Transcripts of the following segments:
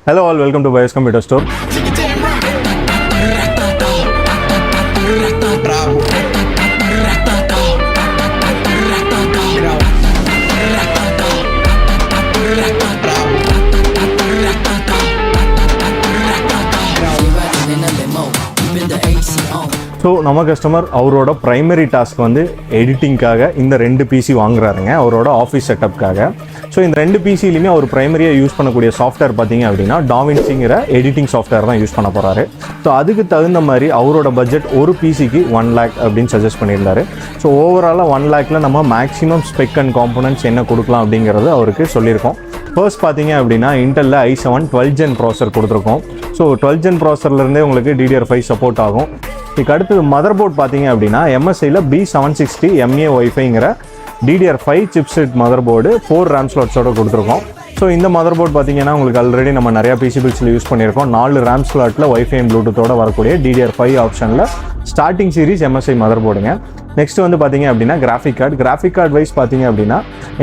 Hello all, welcome to BYOS Computer Store. So நம்ம customer அவரோட primary task வந்து எடிட்டிங்காக இந்த 2 பிசி வாங்குறாருங்க அவரோட ஆஃபீஸ் செட்டப்காக. ஸோ இந்த 2 பிசிலையுமே அவர் ப்ரைமரியாக யூஸ் பண்ணக்கூடிய சாஃப்ட்வேர் பார்த்தீங்க அப்படின்னா DaVinciங்கிற எடிட்டிங் சாஃப்ட்வேர் தான் யூஸ் பண்ண போகிறாரு. ஸோ அதுக்கு தகுந்த மாதிரி அவரோட பட்ஜெட் ஒரு பிசிக்கு 1 lakh அப்படின்னு சஜஸ்ட் பண்ணியிருந்தாரு. ஸோ ஓவராலாக 1 lakhல நம்ம மேக்ஸிமம் ஸ்பெக் அண்ட் காம்போனன்ட்ஸ் என்ன கொடுக்கலாம் அப்படிங்கிறது அவருக்கு சொல்லியிருக்கோம். ஃபர்ஸ்ட் பார்த்தீங்க அப்படின்னா இன்டெல்ல i7 12 Gen ப்ராசர் கொடுத்துருக்கோம். ஸோ 12 Gen ப்ராசர்லேருந்தே உங்களுக்கு DDR5 சப்போர்ட் ஆகும். இதுக்கு அடுத்தது மதர் போர்ட் பார்த்தீங்க அப்படின்னா MSIயில் B760 MA WIFIங்கிற DDR5 chipset mother board 4 RAM ஸ்லாட்ஸோடு கொடுத்துருக்கோம். ஸோ இந்த மதர் போர்ட் பார்த்தீங்கன்னா உங்களுக்கு ஆல்ரெடி நம்ம நிறையா பிசிபிள்ஸில் யூஸ் பண்ணியிருக்கோம். 4 RAM ஸ்லாட்டில் வைஃபை அண்ட் ப்ளூடூத்தோட வரக்கூடிய DDR5 ஆப்ஷனில் ஸ்டார்டிங் சீரிஸ் MSI மதர் போர்டுங்க. நெக்ஸ்ட் வந்து பார்த்தீங்க அப்படின்னா கிராஃபிக் கார்டு வைஸ் பார்த்தீங்க அப்படின்னா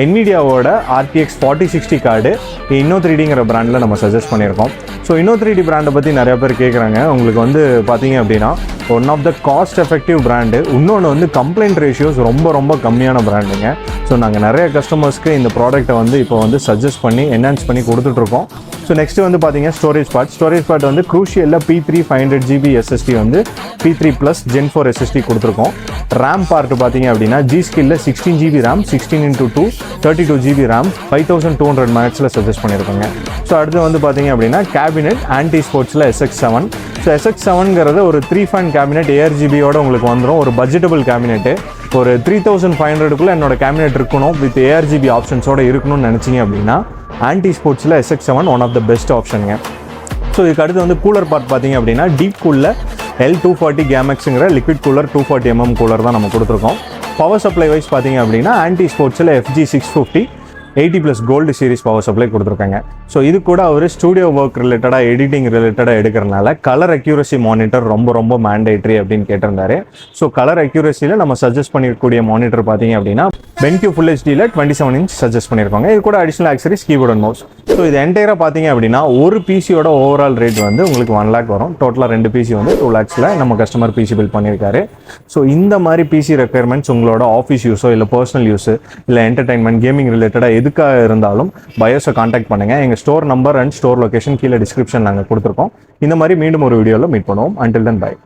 NVIDIAவோட RTX 4060 கார்டு Inno3Dங்கிற பிராண்டில் நம்ம சஜஸ்ட் பண்ணியிருக்கோம். ஸோ Inno3D பிராண்டை பற்றி நிறையா பேர் கேட்குறாங்க. உங்களுக்கு வந்து பார்த்தீங்க அப்படின்னா one of the cost effective brand, இன்னொன்று வந்து கம்ப்ளைண்ட் ரேஷியோஸ் ரொம்ப கம்மியான பிராண்டுங்க. ஸோ நாங்கள் நிறைய கஸ்டமர்ஸ்க்கு இந்த ப்ராடக்ட்டை வந்து இப்போ வந்து சஜஸ்ட் பண்ணி என்ஹான்ஸ் பண்ணி கொடுத்துட்ருக்கோம். ஸோ நெக்ஸ்ட்டு வந்து பார்த்தீங்கன்னா ஸ்டோரேஜ் பார்ட் வந்து CRUCAIL P3 500GB SSD வந்து P3+ Gen 4 SSD கொடுத்துருக்கோம். ரேம் பார்ட் பார்த்தீங்க அப்படின்னா GSKILL 16GB RAM 16x2 32GB RAM 5200 MHz suggest பண்ணியிருக்கோங்க. ஸோ அடுத்து வந்து பார்த்தீங்க அப்படின்னா கேபினெட் ஆன்டி-ஸ்போர்ட்ஸில் SX7. ஸோ SX7ங்கிறது ஒரு 3 fan கேபினெட் ARGBயோட உங்களுக்கு வந்துடும். ஒரு பட்ஜெட்டபிள் கேபினெட்டு ஒரு 3500க்குள்ளே என்னோட கேபினெட் இருக்கணும் வித் ARGB ஆப்ஷன்ஸோடு இருக்கணும்னு நினச்சிங்க அப்படின்னா ஆன்டி-ஸ்போர்ட்ஸில் SX7 one of the best ஆப்ஷனுங்க. ஸோ இதுக்கு அடுத்து வந்து கூலர் பார்ட் பார்த்தீங்க அப்படின்னா DEEPCOOL L240 GAMXங்கிற லிக்விட் கூலர் 240 mm கூலர் தான் நம்ம கொடுத்துருக்கோம். பவர் சப்ளை வைஸ் பார்த்தீங்க அப்படின்னா ஆன்டி-ஸ்போர்ட்ஸில் FG650 80+ gold series power supply கொடுத்துருக்காங்க. ஸோ இது கூட அவர் ஸ்டூடியோ ஒர்க் ரிலேட்டடாக எடிட்டிங் ரிலேட்டடாக எடுக்கிறனால கலர் அக்யூரசி மானிட்டர் ரொம்ப மேண்டேட்ரி அப்படின்னு கேட்டிருந்தாரு. ஸோ கலர் அக்யூரசியில் நம்ம சஜஸ்ட் பண்ணிருக்கக்கூடிய மானிட்டர் பார்த்தீங்க அப்படின்னா BenQ Full HDயில் 27 inch சஜஸ்ட் பண்ணியிருக்காங்க. இது கூட additional ஆக்சரிஸ் keyboard and mouse. So இது என்டையராக பார்த்தீங்க அப்படின்னா ஒரு பிசியோட ஓவரால் ரேட் வந்து உங்களுக்கு 1 lakh வரும். டோட்டலாக 2 பிசி வந்து 2 lakhsல நம்ம கஸ்டமர் பிசி பில் பண்ணியிருக்காரு. ஸோ இந்த மாதிரி பிசி ரெக்குயர்மெண்ட்ஸ் உங்களோட ஆஃபீஸ் யூஸோ இல்லை பர்சனல் யூஸு இல்லை என்டர்டைன்மெண்ட் கேமிங் ரிலேட்டடாக எதுக்காக இருந்தாலும் BYOS-ஐ கான்டாக்ட் பண்ணுங்கள். எங்கள் store number and store location கீழே டிஸ்கிரிப்ஷன் நாங்கள் கொடுத்துருக்கோம். இந்த மாதிரி மீண்டும் ஒரு வீடியோவில் மீட் பண்ணுவோம். Until then, bye.